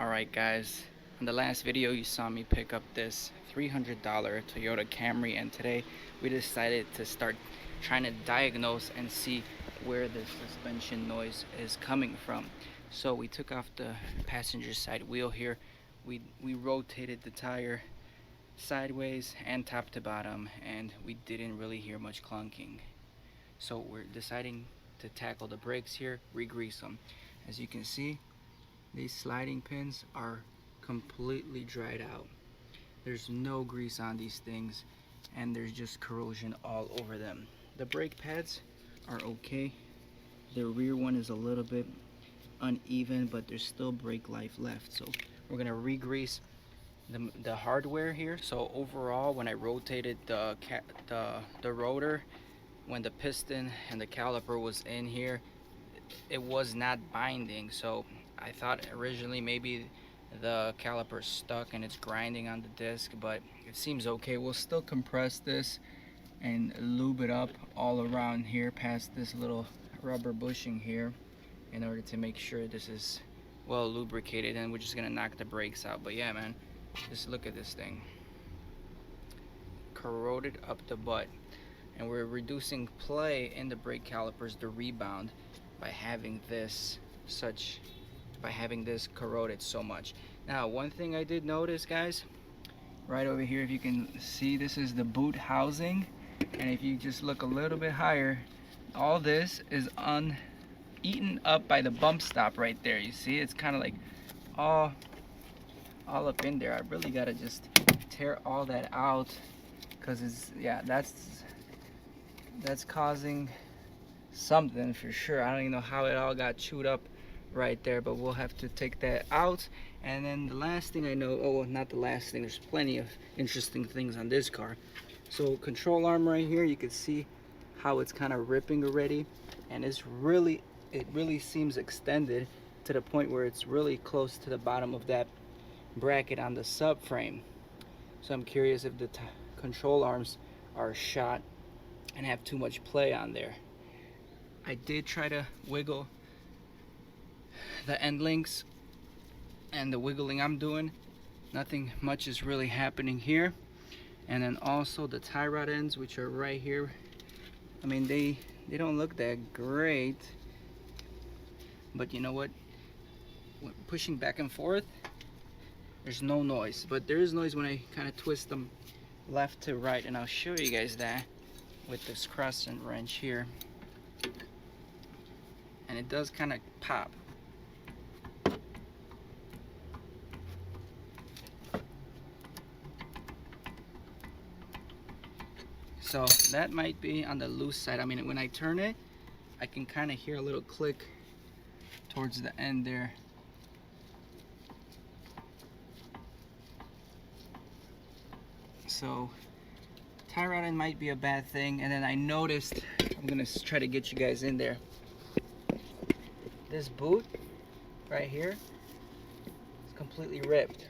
Alright guys, in the last video you saw me pick up this $300 Toyota Camry, and today we decided to start trying to diagnose and see where the suspension noise is coming from. So we took off the passenger side wheel here, we rotated the tire sideways and top to bottom, and we didn't really hear much clunking. So we're deciding to tackle the brakes here, re-grease them. As you can see, these sliding pins are completely dried out. There's no grease on these things, and there's just corrosion all over them. The brake pads are okay. The rear one is a little bit uneven, but there's still brake life left. So we're gonna re-grease the hardware here. So overall, when I rotated the rotor, when the piston and the caliper was in here, it was not binding. So I thought originally maybe the caliper stuck and it's grinding on the disc, but it seems okay. We'll still compress this and lube it up all around here past this little rubber bushing here in order to make sure this is well lubricated, and we're just gonna knock the brakes out. But yeah, man, just look at this thing, corroded up the butt. And we're reducing play in the brake calipers, the rebound, by having this corroded so much. Now, one thing I did notice, guys, right over here, if you can see, this is the boot housing, and if you just look a little bit higher, all this is eaten up by the bump stop right there. You see, it's kind of like all up in there. I really gotta just tear all that out, because it's, yeah, that's causing something for sure. I don't even know how it all got chewed up right there, but we'll have to take that out. And then the last thing I know, oh, not the last thing, there's plenty of interesting things on this car. So control arm right here, you can see how it's kind of ripping already, and it really seems extended to the point where it's really close to the bottom of that bracket on the subframe. So I'm curious if the control arms are shot and have too much play on there. I did try to wiggle the end links, and the wiggling I'm doing, nothing much is really happening here. And then also the tie rod ends, which are right here, I mean, they don't look that great, but you know what, when pushing back and forth, there's no noise. But there is noise when I kind of twist them left to right, and I'll show you guys that with this crescent wrench here, and it does kind of pop. So that might be on the loose side. I mean, when I turn it, I can kind of hear a little click towards the end there. So tie rod end might be a bad thing. And then I noticed, I'm gonna try to get you guys in there, this boot right here is completely ripped.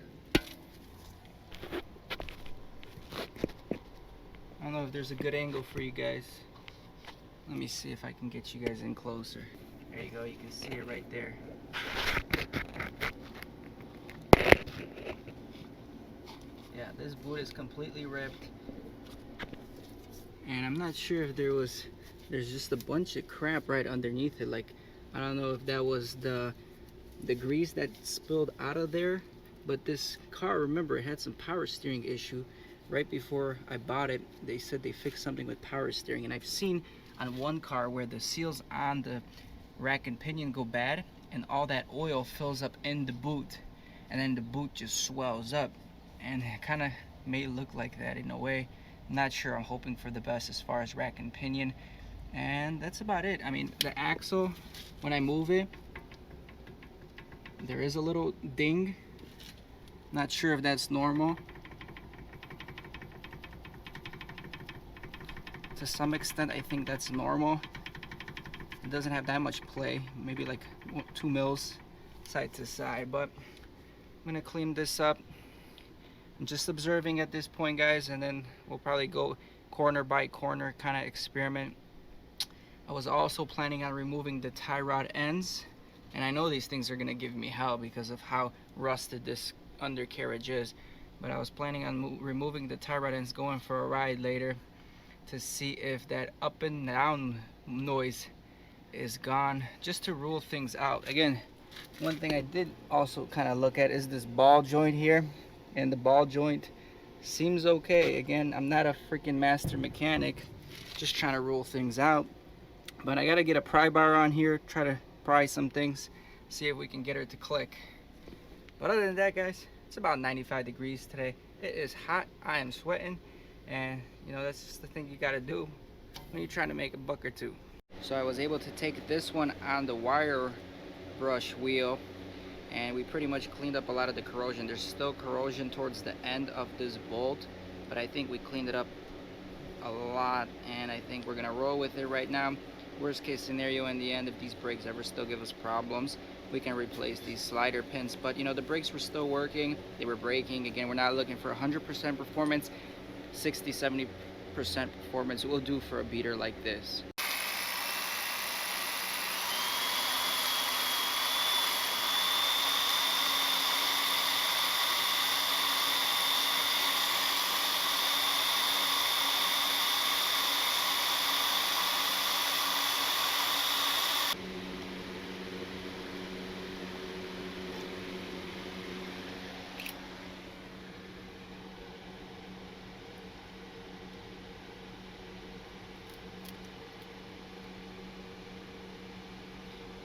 I don't know if there's a good angle for you guys. Let me see if I can get you guys in closer. There you go, you can see it right there. Yeah, this boot is completely ripped. And I'm not sure if there's just a bunch of crap right underneath it. Like, I don't know if that was the grease that spilled out of there. But this car, remember, it had some power steering issue. Right before I bought it, they said they fixed something with power steering. And I've seen on one car where the seals on the rack and pinion go bad, and all that oil fills up in the boot, and then the boot just swells up, and it kind of may look like that in a way. I'm not sure. I'm hoping for the best as far as rack and pinion, and that's about it. I mean, the axle, when I move it, there is a little ding. Not sure if that's normal. To some extent, I think that's normal. It doesn't have that much play, maybe like 2 mils side to side, but I'm gonna clean this up. I'm just observing at this point, guys, and then we'll probably go corner by corner kind of experiment. I was also planning on removing the tie rod ends And I know these things are gonna give me hell because of how rusted this undercarriage is. But I was planning on removing the tie rod and going for a ride later to see if that up and down noise is gone, just to rule things out. Again, one thing I did also kind of look at is this ball joint here, and the ball joint seems okay. Again, I'm not a freaking master mechanic, just trying to rule things out. But I gotta get a pry bar on here, try to pry some things, see if we can get her to click. But other than that, guys, it's about 95 degrees today. It is hot, I am sweating, and you know, that's just the thing you gotta do when you're trying to make a buck or two. So I was able to take this one on the wire brush wheel, and we pretty much cleaned up a lot of the corrosion. There's still corrosion towards the end of this bolt, but I think we cleaned it up a lot, and I think we're gonna roll with it right now. Worst case scenario, in the end, if these brakes ever still give us problems, we can replace these slider pins. But you know, the brakes were still working, they were braking. Again, we're not looking for 100% performance. 60-70% performance will do for a beater like this.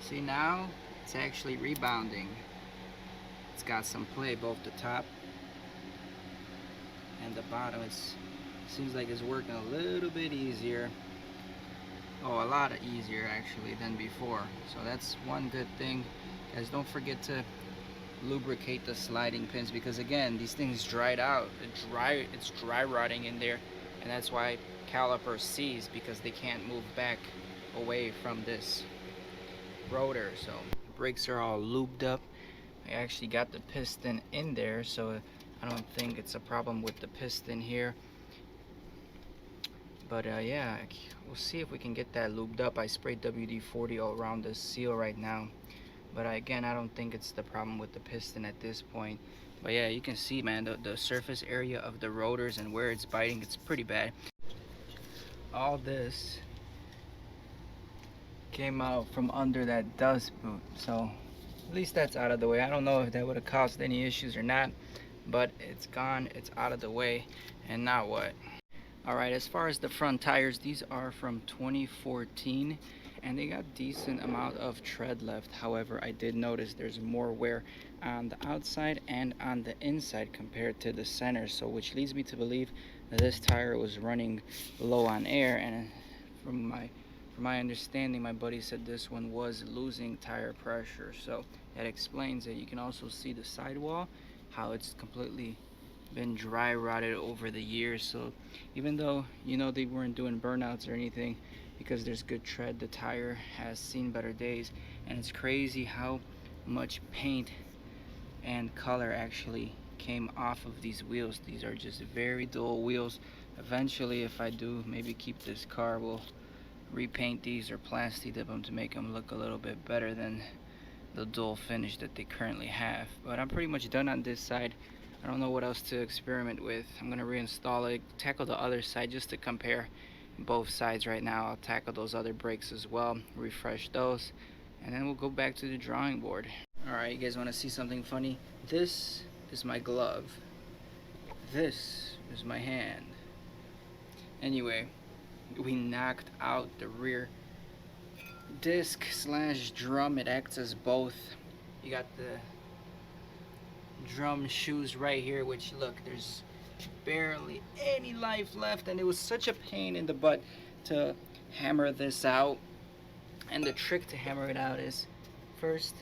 See, now it's actually rebounding. It's got some play, both the top and the bottom. It seems like it's working a little bit easier. Oh, a lot easier actually than before. So that's one good thing. Guys, don't forget to lubricate the sliding pins, because again, these things dried out. It's dry rotting in there, and that's why caliper sees, because they can't move back away from this rotor. So brakes are all lubed up. I actually got the piston in there, so I don't think it's a problem with the piston here. But yeah, we'll see if we can get that lubed up. I sprayed WD-40 all around the seal right now, but again, I don't think it's the problem with the piston at this point. But yeah, you can see, man, the surface area of the rotors and where it's biting, it's pretty bad. All this came out from under that dust boot, so at least that's out of the way. I don't know if that would have caused any issues or not, but it's gone, it's out of the way. And now what? Alright, as far as the front tires, these are from 2014, and they got decent amount of tread left. However, I did notice there's more wear on the outside and on the inside compared to the center, so which leads me to believe that this tire was running low on air. And from my understanding, my buddy said this one was losing tire pressure, so that explains it. You can also see the sidewall, how it's completely been dry rotted over the years. So even though, you know, they weren't doing burnouts or anything, because there's good tread, the tire has seen better days. And it's crazy how much paint and color actually came off of these wheels. These are just very dull wheels. Eventually, if I do maybe keep this car, we'll repaint these or plastic dip them to make them look a little bit better than the dull finish that they currently have. But I'm pretty much done on this side. I don't know what else to experiment with. I'm gonna reinstall it, tackle the other side just to compare both sides right now. I'll tackle those other brakes as well, refresh those, and then we'll go back to the drawing board. Alright, you guys want to see something funny? This is my glove. This is my hand. Anyway, we knocked out the rear disc slash drum. It acts as both. You got the drum shoes right here, which look, there's barely any life left, and it was such a pain in the butt to hammer this out. And the trick to hammer it out is, first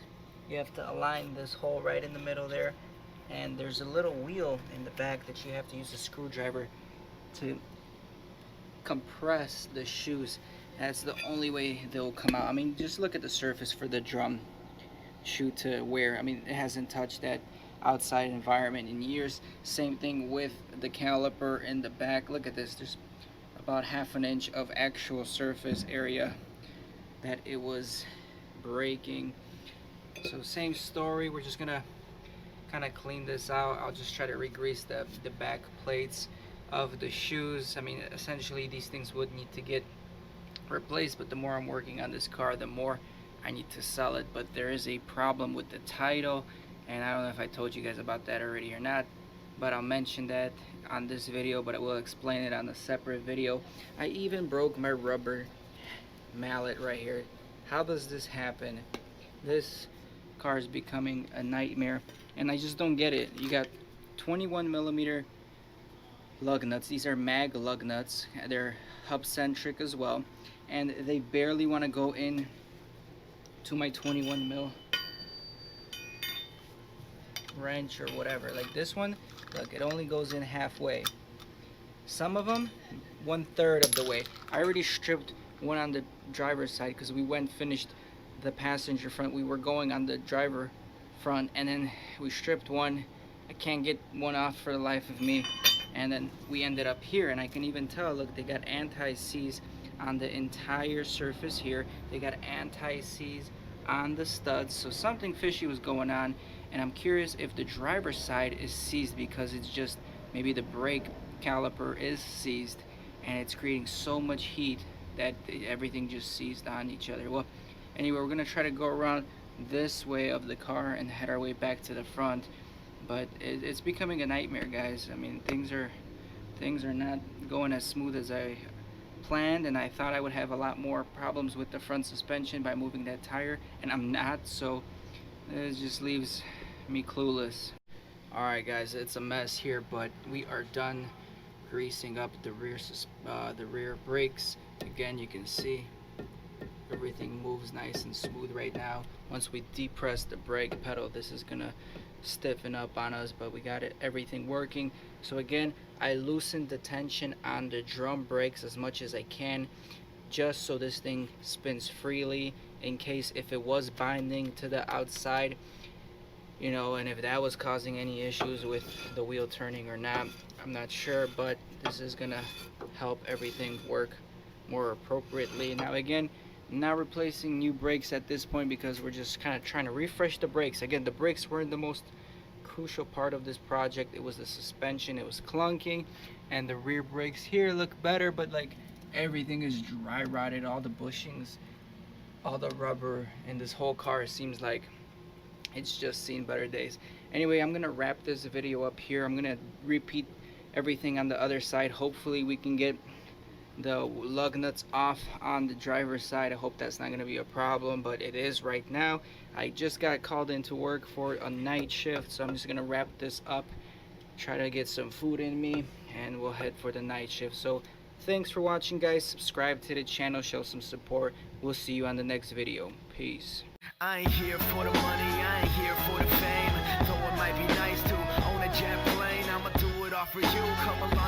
you have to align this hole right in the middle there, and there's a little wheel in the back that you have to use a screwdriver to compress the shoes. That's the only way they'll come out. I mean, just look at the surface for the drum shoe to wear. I mean, it hasn't touched that outside environment in years. Same thing with the caliper in the back. Look at this, there's about ½ an inch of actual surface area that it was breaking. So same story, we're just gonna kind of clean this out. I'll just try to re-grease the back plates of the shoes. I mean, essentially these things would need to get replaced, but the more I'm working on this car, the more I need to sell it. But there is a problem with the title, and I don't know if I told you guys about that already or not, but I'll mention that on this video, but I will explain it on a separate video. I even broke my rubber mallet right here. How does this happen? This car is becoming a nightmare, and I just don't get it. You got 21 millimeter lug nuts. These are mag lug nuts. They're hub centric as well, and they barely want to go in to my 21 mil wrench or whatever. Like this one, look, it only goes in halfway. Some of them 1/3 of the way. I already stripped one on the driver's side because we went finished the passenger front. We were going on the driver front, and then we stripped one. I can't get one off for the life of me, and then we ended up here, and I can even tell, look, they got anti-seize on the entire surface here. They got anti-seize on the studs, so something fishy was going on, and I'm curious if the driver's side is seized, because it's just maybe the brake caliper is seized and it's creating so much heat that everything just seized on each other. Well, anyway, we're gonna try to go around this way of the car and head our way back to the front, but it's becoming a nightmare, guys. I mean, things are not going as smooth as I planned, and I thought I would have a lot more problems with the front suspension by moving that tire, and I'm not, so it just leaves me clueless. Alright guys, it's a mess here, but we are done greasing up the rear brakes. Again, you can see everything moves nice and smooth right now. Once we depress the brake pedal, this is gonna stiffen up on us, but we got everything working. So again, I loosened the tension on the drum brakes as much as I can, just so this thing spins freely, in case if it was binding to the outside, you know, and if that was causing any issues with the wheel turning or not, I'm not sure, but this is gonna help everything work more appropriately. Now again, not replacing new brakes at this point because we're just kind of trying to refresh the brakes. Again, the brakes weren't the most crucial part of this project. It was the suspension. It was clunking, and the rear brakes here look better, but like everything is dry rotted. All the bushings, all the rubber in this whole car seems like it's just seen better days. Anyway, I'm gonna wrap this video up here. I'm gonna repeat everything on the other side. Hopefully we can get the lug nuts off on the driver's side. I hope that's not going to be a problem, but it is right now. I just got called into work for a night shift, so I'm just going to wrap this up, try to get some food in me, and we'll head for the night shift. So thanks for watching, guys. Subscribe to the channel, show some support. We'll see you on the next video. Peace. I ain't here for the money, I ain't here for the fame. Though it might be nice to own a jet plane, I'ma do it all for you. Come along.